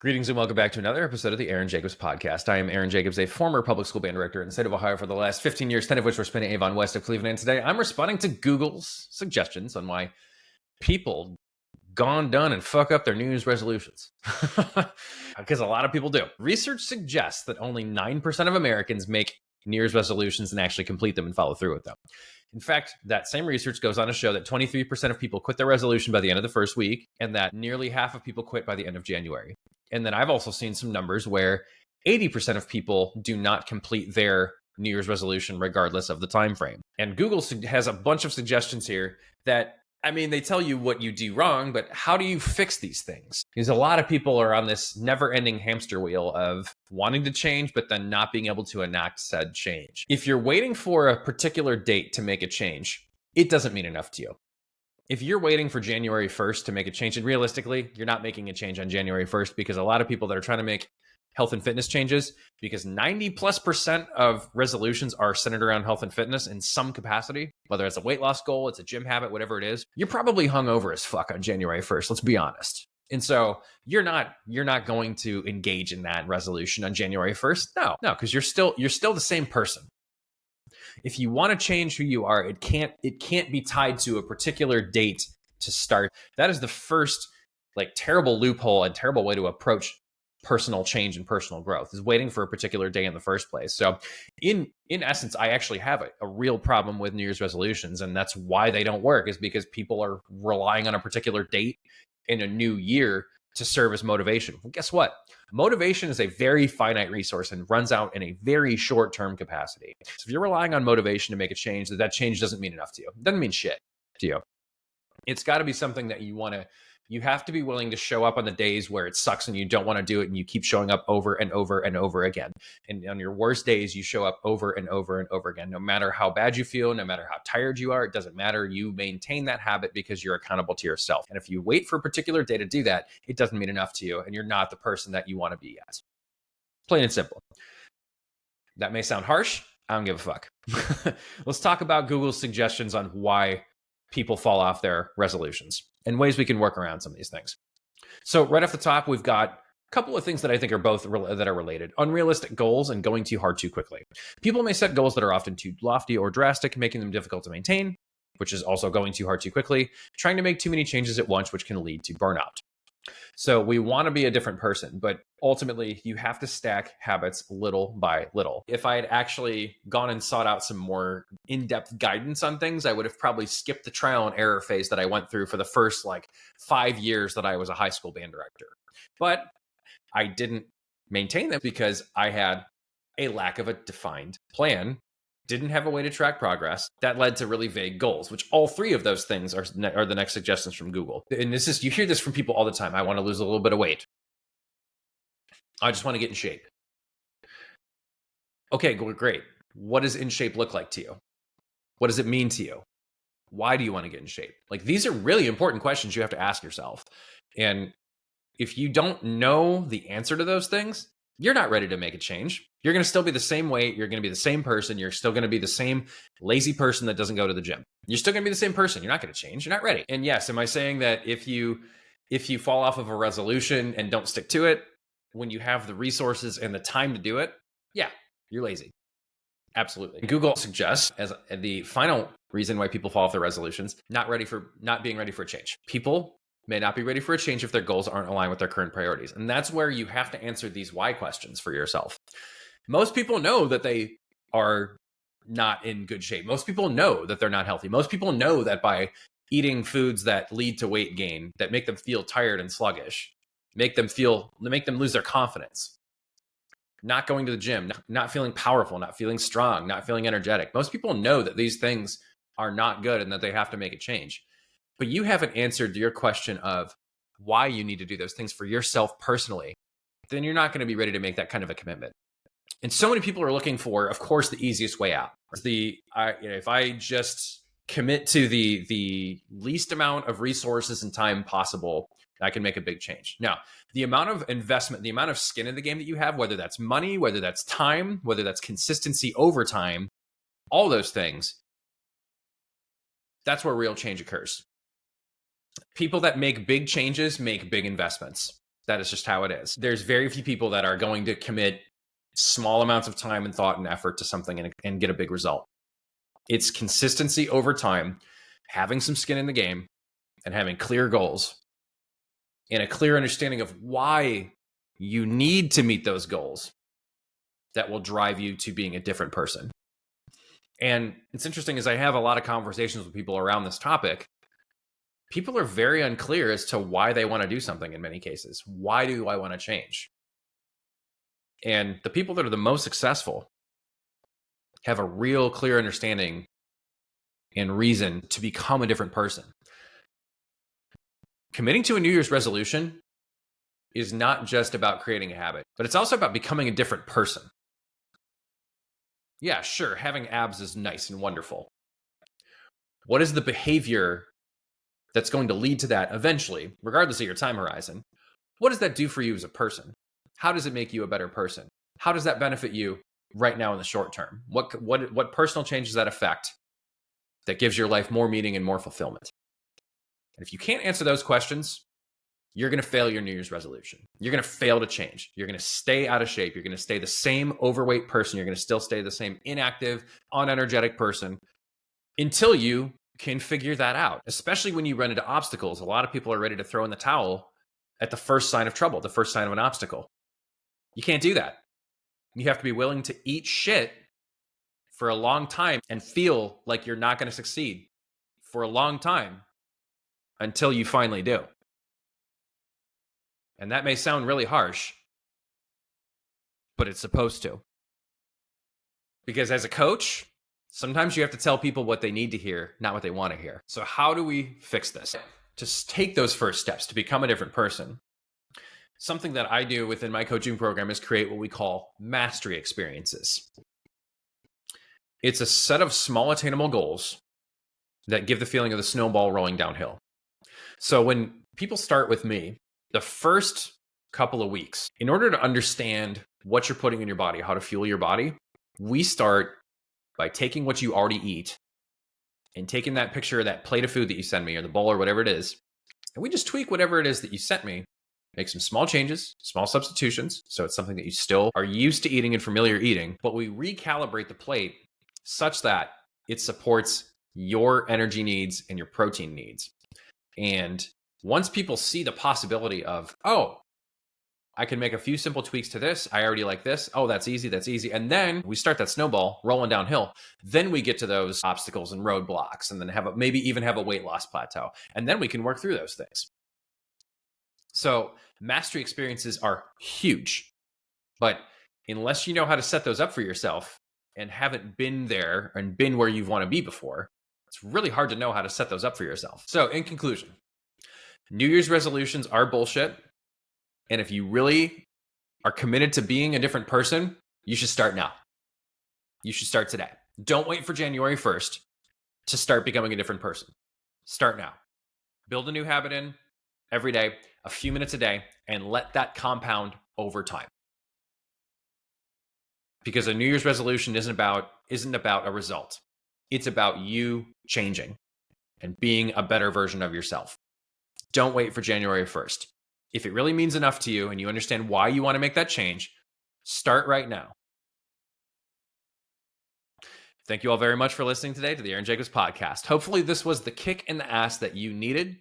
Greetings and welcome back to another episode of the Aaron Jacobs Podcast. I am Aaron Jacobs, a former public school band director in the state of Ohio for the last 15 years, 10 of which were spent in Avon, west of Cleveland. And today I'm responding to Google's suggestions on why people gone done and fuck up their New Year's resolutions. Because a lot of people do. Research suggests that only 9% of Americans make New Year's resolutions and actually complete them and follow through with them. In fact, that same research goes on to show that 23% of people quit their resolution by the end of the first week, and that nearly half of people quit by the end of January. And then I've also seen some numbers where 80% of people do not complete their New Year's resolution regardless of the time frame. And Google has a bunch of suggestions here that, I mean, they tell you what you do wrong, but how do you fix these things? Because a lot of people are on this never-ending hamster wheel of wanting to change, but then not being able to enact said change. If you're waiting for a particular date to make a change, it doesn't mean enough to you. If you're waiting for January 1st to make a change, and realistically, you're not making a change on January 1st, because a lot of people that are trying to make health and fitness changes, because 90+% of resolutions are centered around health and fitness in some capacity, whether it's a weight loss goal, it's a gym habit, whatever it is, you're probably hungover as fuck on January 1st. Let's be honest. And so you're not going to engage in that resolution on January 1st. No, because you're still the same person. If you want to change who you are, it can't be tied to a particular date to start. That is the first terrible loophole and terrible way to approach personal change and personal growth, is waiting for a particular day in the first place. So in essence, I actually have a real problem with New Year's resolutions, and that's why they don't work, is because people are relying on a particular date in a new year to serve as motivation. Well, guess what? Motivation is a very finite resource and runs out in a very short-term capacity. So if you're relying on motivation to make a change, that change doesn't mean enough to you. It doesn't mean shit to you. It's got to be something that you have to be willing to show up on the days where it sucks and you don't want to do it, and you keep showing up over and over and over again. And on your worst days, you show up over and over and over again. No matter how bad you feel, no matter how tired you are, it doesn't matter. You maintain that habit because you're accountable to yourself. And if you wait for a particular day to do that, it doesn't mean enough to you, and you're not the person that you want to be yet. Plain and simple. That may sound harsh. I don't give a fuck. Let's talk about Google's suggestions on why people fall off their resolutions and ways we can work around some of these things. So right off the top, we've got a couple of things that I think are both that are related. Unrealistic goals and going too hard too quickly. People may set goals that are often too lofty or drastic, making them difficult to maintain, which is also going too hard too quickly. Trying to make too many changes at once, which can lead to burnout. So we want to be a different person, but ultimately you have to stack habits little by little. If I had actually gone and sought out some more in-depth guidance on things, I would have probably skipped the trial and error phase that I went through for the first 5 years that I was a high school band director. But I didn't maintain that because I had a lack of a defined plan, didn't have a way to track progress. That led to really vague goals, which all three of those things are the next suggestions from Google. And you hear this from people all the time. I want to lose a little bit of weight. I just want to get in shape. Okay, great. What does in shape look like to you? What does it mean to you? Why do you want to get in shape? These are really important questions you have to ask yourself. And if you don't know the answer to those things, you're not ready to make a change. You're going to still be the same weight. You're going to be the same person. You're still going to be the same lazy person that doesn't go to the gym. You're still going to be the same person. You're not going to change. You're not ready. And yes, am I saying that if you fall off of a resolution and don't stick to it when you have the resources and the time to do it, yeah, you're lazy. Absolutely. Google suggests as the final reason why people fall off their resolutions, not being ready for a change. People may not be ready for a change if their goals aren't aligned with their current priorities. And that's where you have to answer these why questions for yourself. Most people know that they are not in good shape. Most people know that they're not healthy. Most people know that by eating foods that lead to weight gain, that make them feel tired and sluggish, make them lose their confidence, not going to the gym, not feeling powerful, not feeling strong, not feeling energetic. Most people know that these things are not good and that they have to make a change. But you haven't answered your question of why you need to do those things for yourself personally, then you're not going to be ready to make that kind of a commitment. And so many people are looking for, of course, the easiest way out. If I just commit to the least amount of resources and time possible, I can make a big change. Now, the amount of investment, the amount of skin in the game that you have, whether that's money, whether that's time, whether that's consistency over time, all those things, that's where real change occurs. People that make big changes make big investments. That is just how it is. There's very few people that are going to commit small amounts of time and thought and effort to something and get a big result. It's consistency over time, having some skin in the game, and having clear goals and a clear understanding of why you need to meet those goals that will drive you to being a different person. And it's interesting, as I have a lot of conversations with people around this topic, people are very unclear as to why they want to do something in many cases. Why do I want to change? And the people that are the most successful have a real clear understanding and reason to become a different person. Committing to a New Year's resolution is not just about creating a habit, but it's also about becoming a different person. Yeah, sure, having abs is nice and wonderful. What is the behavior that's going to lead to that eventually, regardless of your time horizon? What does that do for you as a person? How does it make you a better person? How does that benefit you right now in the short term? What personal change does that affect that gives your life more meaning and more fulfillment? And if you can't answer those questions, you're going to fail your New Year's resolution. You're going to fail to change. You're going to stay out of shape. You're going to stay the same overweight person. You're going to still stay the same inactive, unenergetic person until you can figure that out, especially when you run into obstacles. A lot of people are ready to throw in the towel at the first sign of trouble, the first sign of an obstacle. You can't do that. You have to be willing to eat shit for a long time and feel like you're not going to succeed for a long time until you finally do. And that may sound really harsh, but it's supposed to. Because as a coach, sometimes you have to tell people what they need to hear, not what they want to hear. So how do we fix this? To take those first steps to become a different person. Something that I do within my coaching program is create what we call mastery experiences. It's a set of small attainable goals that give the feeling of the snowball rolling downhill. So when people start with me, the first couple of weeks, in order to understand what you're putting in your body, how to fuel your body, we start by taking what you already eat and taking that picture of that plate of food that you send me or the bowl or whatever it is, and we just tweak whatever it is that you sent me, make some small changes, small substitutions, so it's something that you still are used to eating and familiar eating, but we recalibrate the plate such that it supports your energy needs and your protein needs. And once people see the possibility of, oh, I can make a few simple tweaks to this. I already like this. Oh, that's easy. That's easy. And then we start that snowball rolling downhill. Then we get to those obstacles and roadblocks and then maybe even have a weight loss plateau. And then we can work through those things. So mastery experiences are huge. But unless you know how to set those up for yourself and haven't been there and been where you want to be before, it's really hard to know how to set those up for yourself. So in conclusion, New Year's resolutions are bullshit. And if you really are committed to being a different person, you should start now. You should start today. Don't wait for January 1st to start becoming a different person. Start now. Build a new habit in every day, a few minutes a day, and let that compound over time. Because a New Year's resolution isn't about a result. It's about you changing and being a better version of yourself. Don't wait for January 1st. If it really means enough to you and you understand why you want to make that change, start right now. Thank you all very much for listening today to the Aaron Jacobs podcast. Hopefully this was the kick in the ass that you needed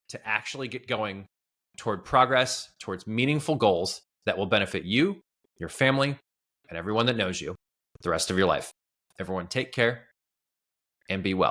to actually get going toward progress, towards meaningful goals that will benefit you, your family, and everyone that knows you the rest of your life. Everyone take care and be well.